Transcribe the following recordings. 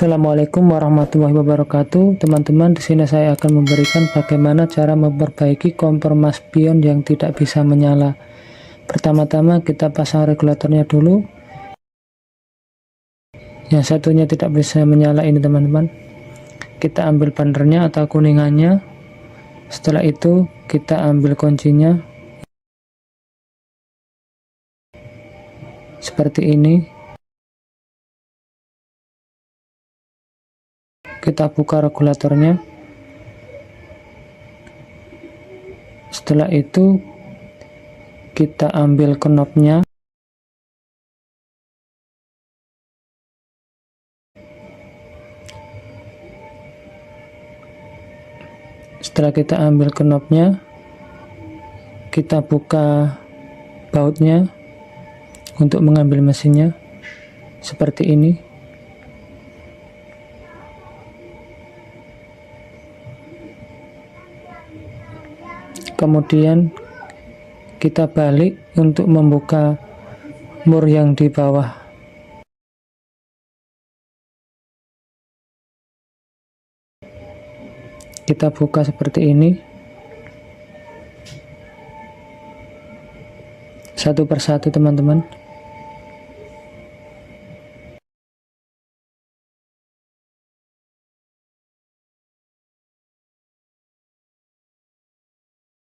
Assalamualaikum warahmatullahi wabarakatuh. Teman-teman, di sini saya akan memberikan bagaimana cara memperbaiki kompor mas pion yang tidak bisa menyala. Pertama-tama kita pasang regulatornya dulu. Yang satunya tidak bisa menyala ini teman-teman. Kita ambil bandernya atau kuningannya. Setelah itu kita ambil kuncinya. Seperti ini. Kita buka regulatornya. Setelah itu kita ambil knopnya. Setelah kita ambil knopnya, kita buka bautnya untuk mengambil mesinnya seperti ini. Kemudian kita balik untuk membuka mur yang di bawah. Kita buka seperti ini. Satu persatu teman-teman.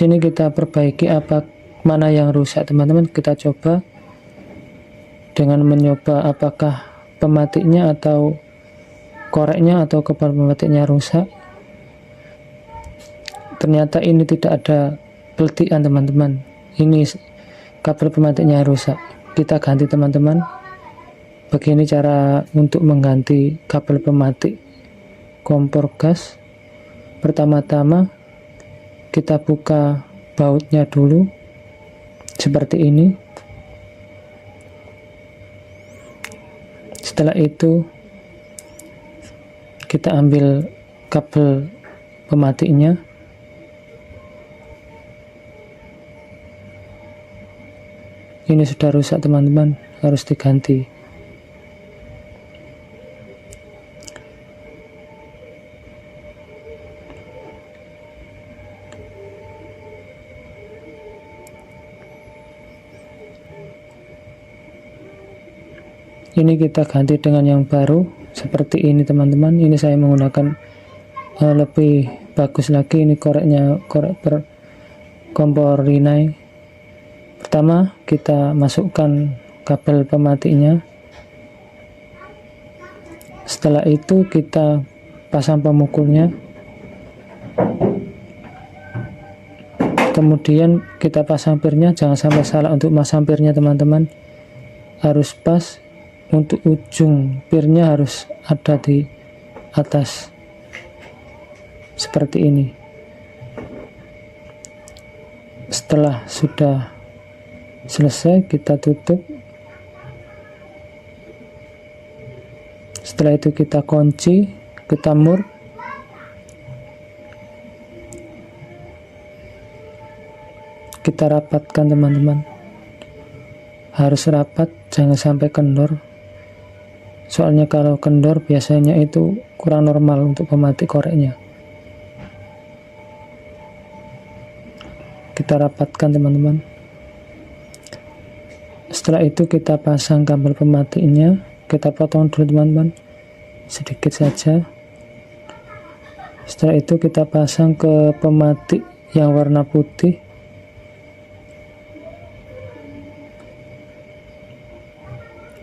Ini kita perbaiki mana yang rusak teman-teman. Kita coba dengan mencoba apakah pematiknya atau koreknya atau kepala pematiknya rusak. Ternyata ini tidak ada peltian teman-teman. Ini kabel pematiknya rusak. Kita ganti teman-teman. Begini cara untuk mengganti kabel pematik kompor gas. Pertama-tama kita buka bautnya dulu seperti ini. Setelah itu kita ambil kabel pematiknya. Ini sudah rusak teman-teman, harus diganti. Ini kita ganti dengan yang baru seperti ini teman-teman. Ini saya menggunakan lebih bagus lagi. Ini korek kompor Rinnai. Pertama kita masukkan kabel pematiknya. Setelah itu kita pasang pemukulnya. Kemudian kita pasang pirnya. Jangan sampai salah untuk masang pirnya teman-teman. Harus pas. Untuk ujung pirnya harus ada di atas seperti ini. Setelah sudah selesai kita tutup. Setelah itu kita kunci, kita mur. Kita rapatkan teman-teman. Harus rapat, jangan sampai kendor. Soalnya kalau kendor biasanya itu kurang normal untuk pematik koreknya. Kita rapatkan teman-teman. Setelah itu kita pasang kabel pematiknya. Kita potong dulu teman-teman, sedikit saja. Setelah itu kita pasang ke pematik yang warna putih.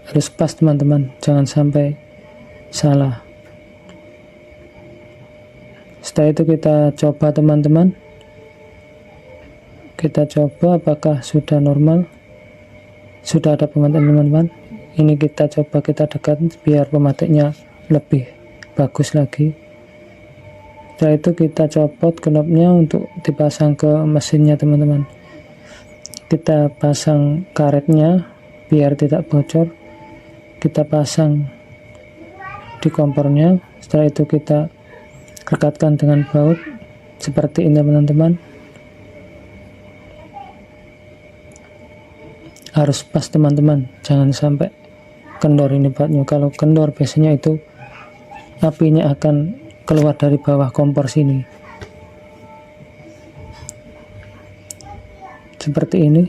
Harus pas teman-teman, jangan sampai salah. Setelah itu kita coba teman-teman. Kita coba apakah sudah normal. Sudah ada pematik teman-teman. Ini kita coba kita dekat biar pematiknya lebih bagus lagi. Setelah itu kita copot knopnya untuk dipasang ke mesinnya teman-teman. Kita pasang karetnya biar tidak bocor. Kita pasang di kompornya. Setelah itu kita rekatkan dengan baut seperti ini teman-teman. Harus pas teman-teman, jangan sampai kendor ini bautnya. Kalau kendor biasanya itu apinya akan keluar dari bawah kompor sini. Seperti ini.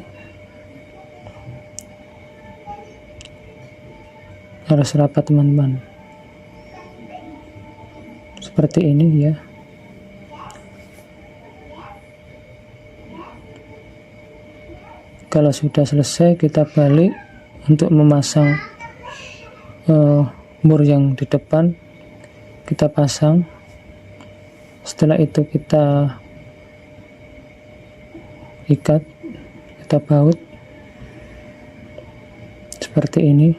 Harus rapat teman-teman. Seperti ini ya. Kalau sudah selesai, kita balik untuk memasang mur yang di depan. Kita pasang. Setelah itu kita ikat, kita baut seperti ini.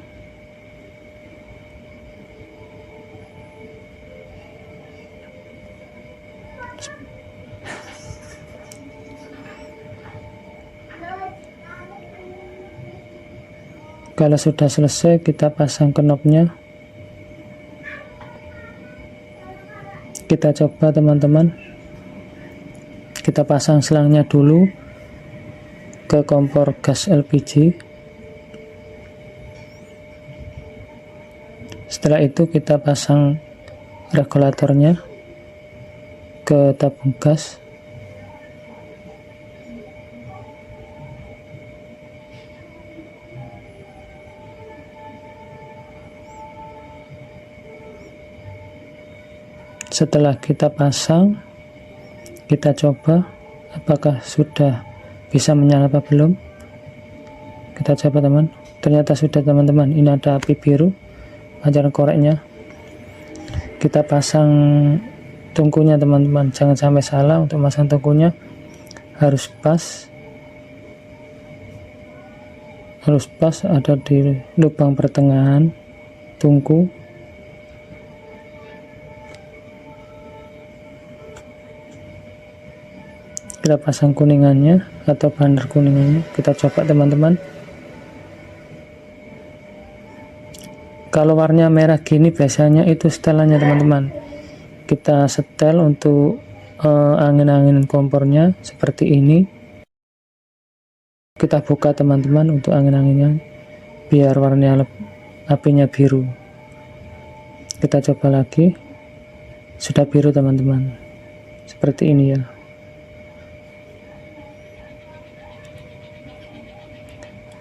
Kalau sudah selesai, kita pasang knopnya. Kita coba teman-teman. Kita pasang selangnya dulu ke kompor gas LPG. Setelah itu kita pasang regulatornya ke tabung gas. Setelah kita pasang, kita coba apakah sudah bisa menyala apa belum. Kita coba teman, ternyata sudah teman-teman. Ini ada api biru pancaran koreknya. Kita pasang tungkunya teman-teman, jangan sampai salah. Untuk masang tungkunya harus pas, ada di lubang pertengahan tungku. Kita pasang kuningannya atau banner kuningannya. Kita coba teman-teman. Kalau warnanya merah gini biasanya itu setelannya teman-teman. Kita setel untuk angin-angin kompornya seperti ini. Kita buka teman-teman untuk angin-anginnya biar warnanya apinya biru. Kita coba lagi. Sudah biru teman-teman. Seperti ini ya.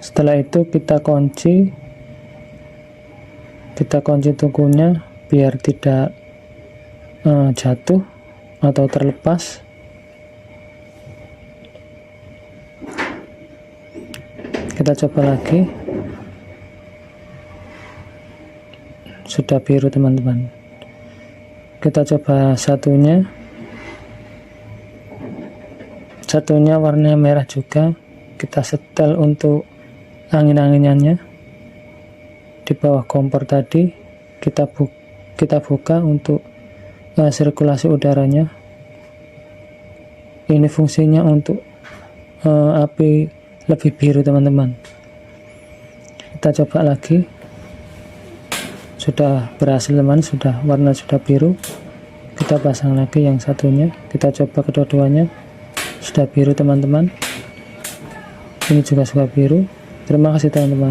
Setelah itu kita kunci tungkunya biar tidak jatuh atau terlepas. Kita coba lagi. Sudah biru teman-teman. Kita coba satunya warnanya merah juga. Kita setel untuk angin-anginannya di bawah kompor tadi. Kita buka untuk sirkulasi udaranya. Ini fungsinya untuk api lebih biru teman-teman. Kita coba lagi. Sudah berhasil teman, warna sudah biru. Kita pasang lagi yang satunya. Kita coba kedua-duanya. Sudah biru teman-teman. Ini juga sudah biru. Terima kasih teman-teman.